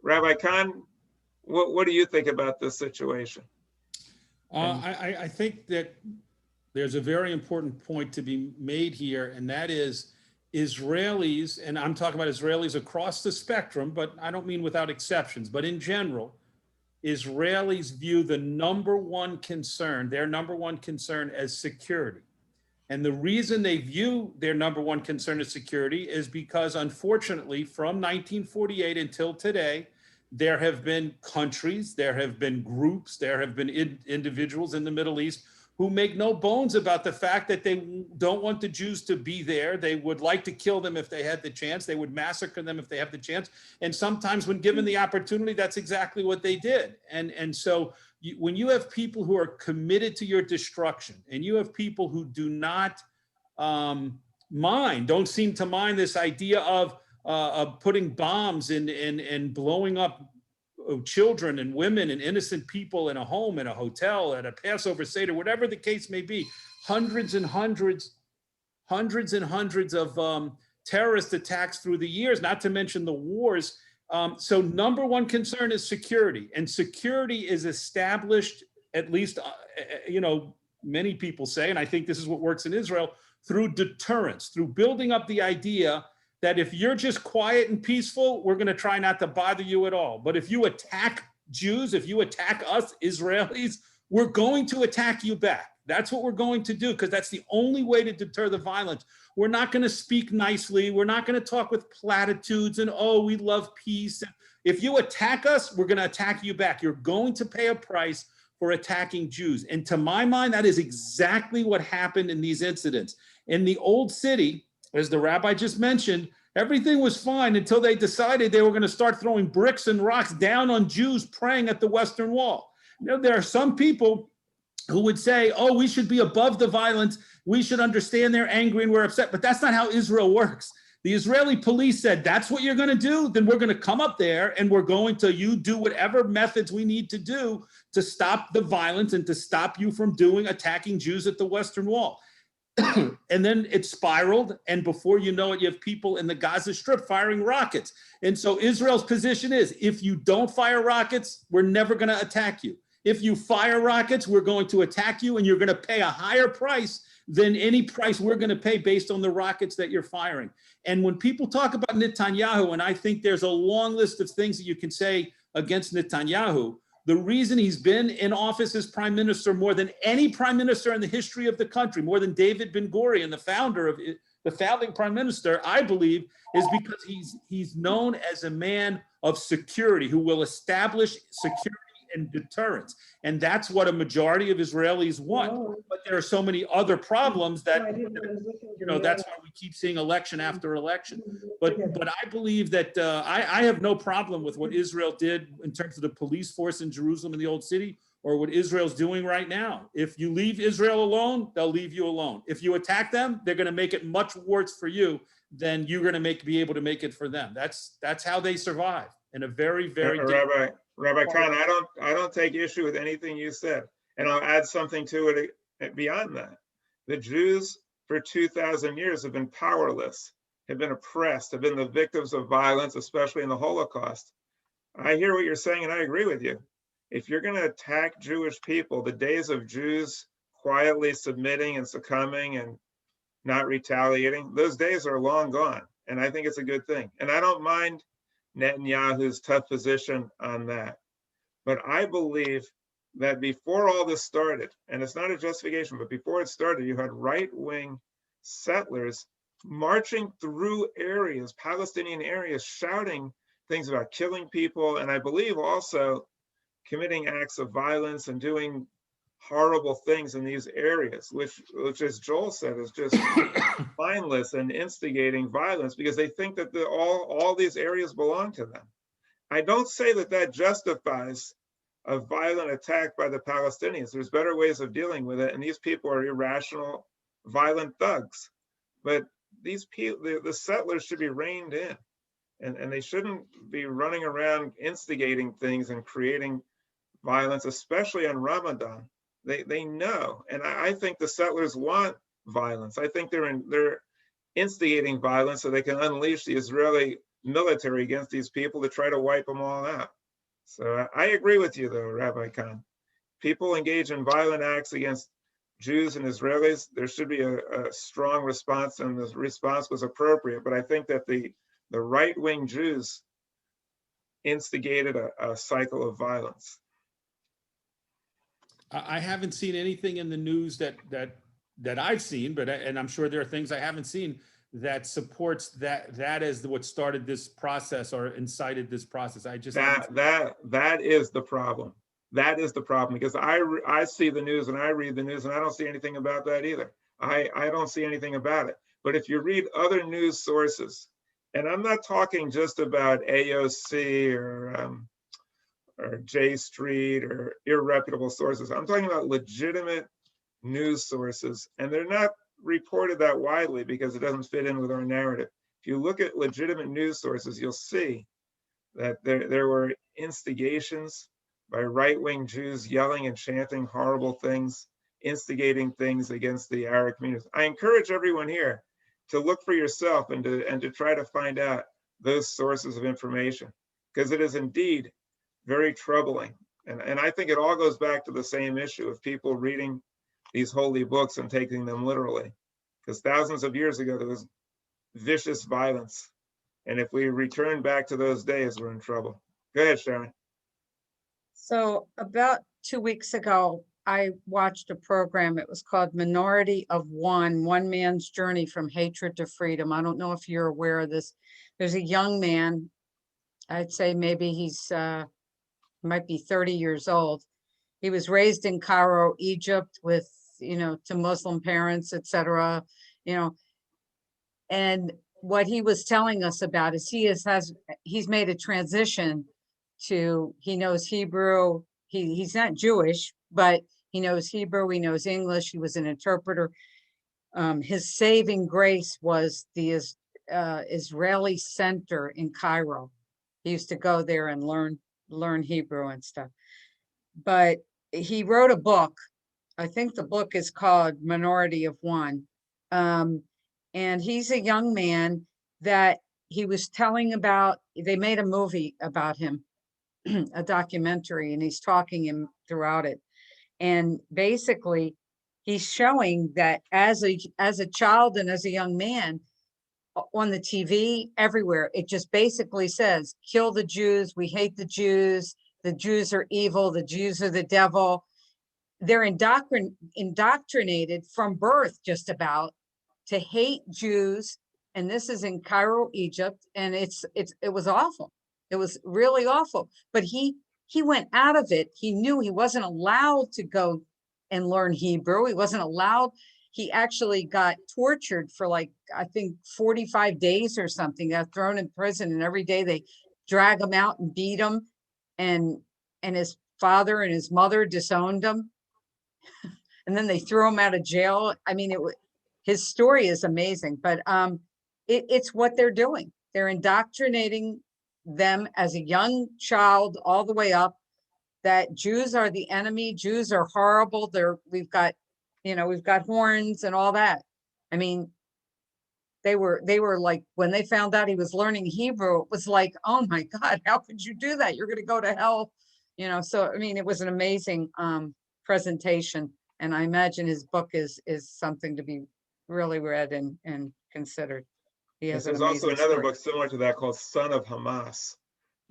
Rabbi Kahn, what do you think about this situation? I think that there's a very important point to be made here, and that is Israelis, and I'm talking about Israelis across the spectrum, but I don't mean without exceptions, but in general, Israelis view their number one concern as security. And the reason they view their number one concern as security is because, unfortunately, from 1948 until today, there have been countries, there have been groups, there have been individuals in the Middle East who make no bones about the fact that they don't want the Jews to be there. They would like to kill them if they had the chance. They would massacre them if they have the chance. And sometimes when given the opportunity, that's exactly what they did. And so when you have people who are committed to your destruction, and you have people who do not don't seem to mind this idea of putting bombs and blowing up children and women and innocent people in a home, in a hotel, at a Passover Seder, whatever the case may be, hundreds and hundreds of terrorist attacks through the years, not to mention the wars. So number one concern is security, and security is established, at least, many people say, and I think this is what works in Israel, through deterrence, through building up the idea that if you're just quiet and peaceful, we're going to try not to bother you at all. But if you attack Jews, if you attack us Israelis, we're going to attack you back. That's what we're going to do, because that's the only way to deter the violence. We're not going to speak nicely. We're not going to talk with platitudes and, oh, we love peace. If you attack us, we're going to attack you back. You're going to pay a price for attacking Jews. And to my mind, that is exactly what happened in these incidents. In the old city, as the rabbi just mentioned, everything was fine until they decided they were going to start throwing bricks and rocks down on Jews praying at the Western Wall. There are some people who would say, oh, we should be above the violence. We should understand they're angry and we're upset. But that's not how Israel works. The Israeli police said, that's what you're going to do? Then we're going to come up there and we're going to do whatever methods we need to do to stop the violence and to stop you from attacking Jews at the Western Wall. And then it spiraled, and before you know it, you have people in the Gaza Strip firing rockets. And so Israel's position is, if you don't fire rockets, we're never going to attack you. If you fire rockets, we're going to attack you, and you're going to pay a higher price than any price we're going to pay based on the rockets that you're firing. And when people talk about Netanyahu, and I think there's a long list of things that you can say against Netanyahu, the reason he's been in office as prime minister more than any prime minister in the history of the country, more than David Ben-Gurion, the founding prime minister, I believe, is because he's known as a man of security who will establish security and deterrence. And that's what a majority of Israelis want. But there are so many other problems that, that's why we keep seeing election after election. But I believe that I have no problem with what Israel did in terms of the police force in Jerusalem and the Old City, or what Israel's doing right now. If you leave Israel alone, they'll leave you alone. If you attack them, they're going to make it much worse for you than you're going to be able to make it for them. That's how they survive in a very, very Rabbi Kahn, I don't take issue with anything you said, and I'll add something to it beyond that. The Jews for 2,000 years have been powerless, have been oppressed, have been the victims of violence, especially in the Holocaust. I hear what you're saying, and I agree with you. If you're going to attack Jewish people, the days of Jews quietly submitting and succumbing and not retaliating, those days are long gone, and I think it's a good thing. And I don't mind Netanyahu's tough position on that. But I believe that before all this started, and it's not a justification, but before it started, you had right-wing settlers marching through areas, Palestinian areas, shouting things about killing people, and I believe also committing acts of violence and doing horrible things in these areas, which as Joel said, is just mindless and instigating violence because they think that all these areas belong to them. I don't say that justifies a violent attack by the Palestinians. There's better ways of dealing with it, and these people are irrational, violent thugs. But these people, the settlers should be reined in, and they shouldn't be running around instigating things and creating violence, especially on Ramadan. They know, and I think the settlers want violence. I think they're instigating violence so they can unleash the Israeli military against these people to try to wipe them all out. So I agree with you, though, Rabbi Kahn. People engage in violent acts against Jews and Israelis. There should be a strong response, and the response was appropriate. But I think that the right-wing Jews instigated a cycle of violence. I haven't seen anything in the news that I've seen, and I'm sure there are things I haven't seen that supports that as what started this process or incited this process. I just that is the problem. That is the problem, because I see the news and I read the news and I don't see anything about that either. I don't see anything about it. But if you read other news sources, and I'm not talking just about AOC or J Street or irreputable sources. I'm talking about legitimate news sources, and they're not reported that widely because it doesn't fit in with our narrative. If you look at legitimate news sources, you'll see that there were instigations by right-wing Jews yelling and chanting horrible things, instigating things against the Arab communities. I encourage everyone here to look for yourself and to try to find out those sources of information, because it is indeed very troubling. And I think it all goes back to the same issue of people reading these holy books and taking them literally. Because thousands of years ago, there was vicious violence. And if we return back to those days, we're in trouble. Go ahead, Sharon. So about 2 weeks ago, I watched a program. It was called Minority of One Man's Journey from Hatred to Freedom. I don't know if you're aware of this. There's a young man, I'd say maybe he's might be 30 years old. He was raised in Cairo, Egypt, with, to Muslim parents, etc. And what he was telling us about is he's made a transition to, he knows Hebrew. He's not Jewish, but he knows Hebrew, he knows English, he was an interpreter. His saving grace was the Israeli center in Cairo. He used to go there and learn Hebrew and stuff. But he wrote a book. I think the book is called Minority of One. And he's a young man that he was telling about. They made a movie about him, a documentary, and he's talking him throughout it. And basically, he's showing that as a child and as a young man, on the TV, everywhere, it just basically says, kill the Jews, we hate the Jews are evil, the Jews are the devil. They're indoctrinated from birth just about to hate Jews. And this is in Cairo, Egypt, and it was awful. It was really awful. But he went out of it. He knew he wasn't allowed to go and learn Hebrew. He wasn't allowed. He actually got tortured for like, I think 45 days or something. Got thrown in prison, and every day they drag him out and beat him. And his father and his mother disowned him. And then they threw him out of jail. I mean, his story is amazing, but it's what they're doing. They're indoctrinating them as a young child all the way up that Jews are the enemy. Jews are horrible. We've got horns and all that. I mean, they were like, when they found out he was learning Hebrew, it was like, oh my God, how could you do that? You're going to go to hell. So, I mean, it was an amazing presentation. And I imagine his book is something to be really read and considered. There's also another book similar to that called Son of Hamas,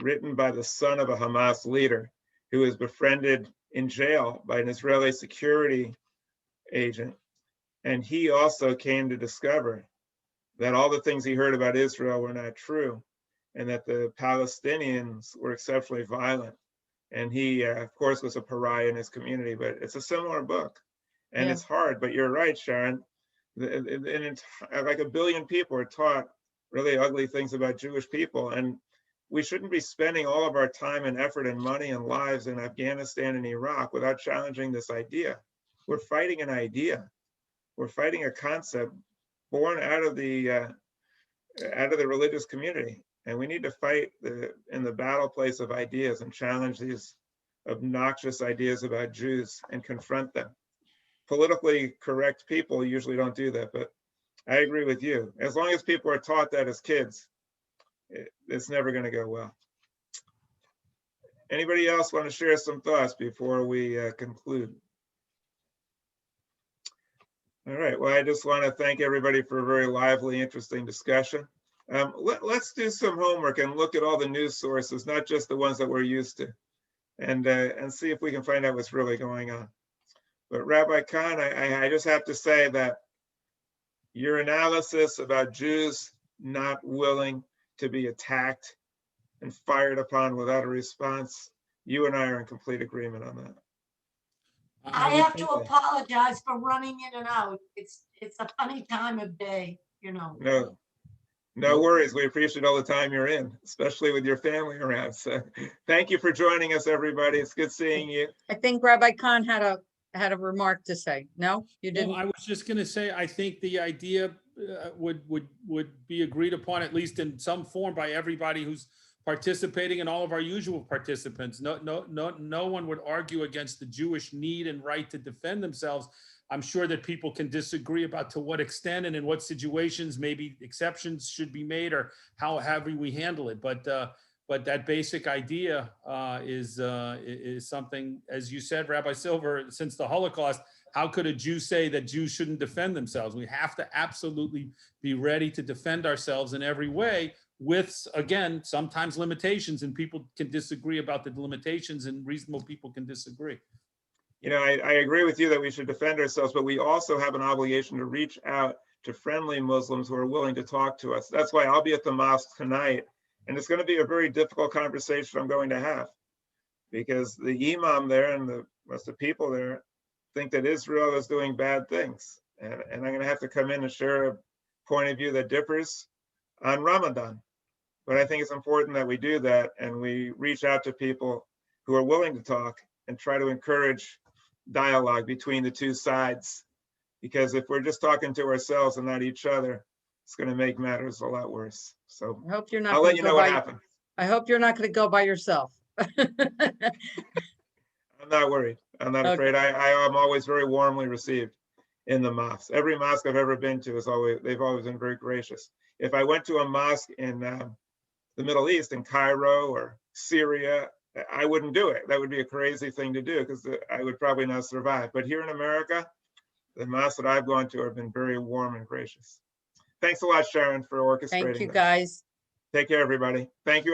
written by the son of a Hamas leader who was befriended in jail by an Israeli security agent. And he also came to discover that all the things he heard about Israel were not true, and that the Palestinians were exceptionally violent. And he, of course, was a pariah in his community, but it's a similar book. And It's hard, but you're right, Sharon. And like 1 billion people are taught really ugly things about Jewish people. And we shouldn't be spending all of our time and effort and money and lives in Afghanistan and Iraq without challenging this idea. We're fighting an idea. We're fighting a concept born out of the religious community. And we need to fight in the battle place of ideas and challenge these obnoxious ideas about Jews and confront them. Politically correct people usually don't do that, but I agree with you. As long as people are taught that as kids, it's never going to go well. Anybody else want to share some thoughts before we conclude? All right, well, I just want to thank everybody for a very lively, interesting discussion. Let's do some homework and look at all the news sources, not just the ones that we're used to, and see if we can find out what's really going on. But Rabbi Kahn, I just have to say that your analysis about Jews not willing to be attacked and fired upon without a response, you and I are in complete agreement on that. I have to apologize for running in and out. It's a funny time of day, No worries. We appreciate all the time you're in, especially with your family around. So thank you for joining us, everybody. It's good seeing you. I think Rabbi Kahn had a remark to say. No, you didn't? No, I was just going to say, I think the idea would be agreed upon, at least in some form, by everybody who's participating and all of our usual participants. No one would argue against the Jewish need and right to defend themselves. I'm sure that people can disagree about to what extent and in what situations maybe exceptions should be made or however we handle it. But that basic idea is something, as you said, Rabbi Silver, since the Holocaust, how could a Jew say that Jews shouldn't defend themselves? We have to absolutely be ready to defend ourselves in every way with, again, sometimes limitations, and people can disagree about the limitations and reasonable people can disagree. I agree with you that we should defend ourselves, but we also have an obligation to reach out to friendly Muslims who are willing to talk to us. That's why I'll be at the mosque tonight. And it's going to be a very difficult conversation I'm going to have, because the imam there and the rest of the people there think that Israel is doing bad things. And I'm going to have to come in and share a point of view that differs on Ramadan. But I think it's important that we do that and we reach out to people who are willing to talk and try to encourage dialogue between the two sides. Because if we're just talking to ourselves and not each other, it's going to make matters a lot worse. So I hope you're not. I'll let you know what happened. I hope you're not going to go by yourself. I'm not worried. I'm not afraid. I am always very warmly received in the mosque. Every mosque I've ever been to they've always been very gracious. If I went to a mosque in the Middle East, in Cairo or Syria, I wouldn't do it. That would be a crazy thing to do because I would probably not survive. But here in America, the mass that I've gone to have been very warm and gracious. Thanks a lot, Sharon, for orchestrating. Thank you, this. guys. Take care, everybody. Thank you.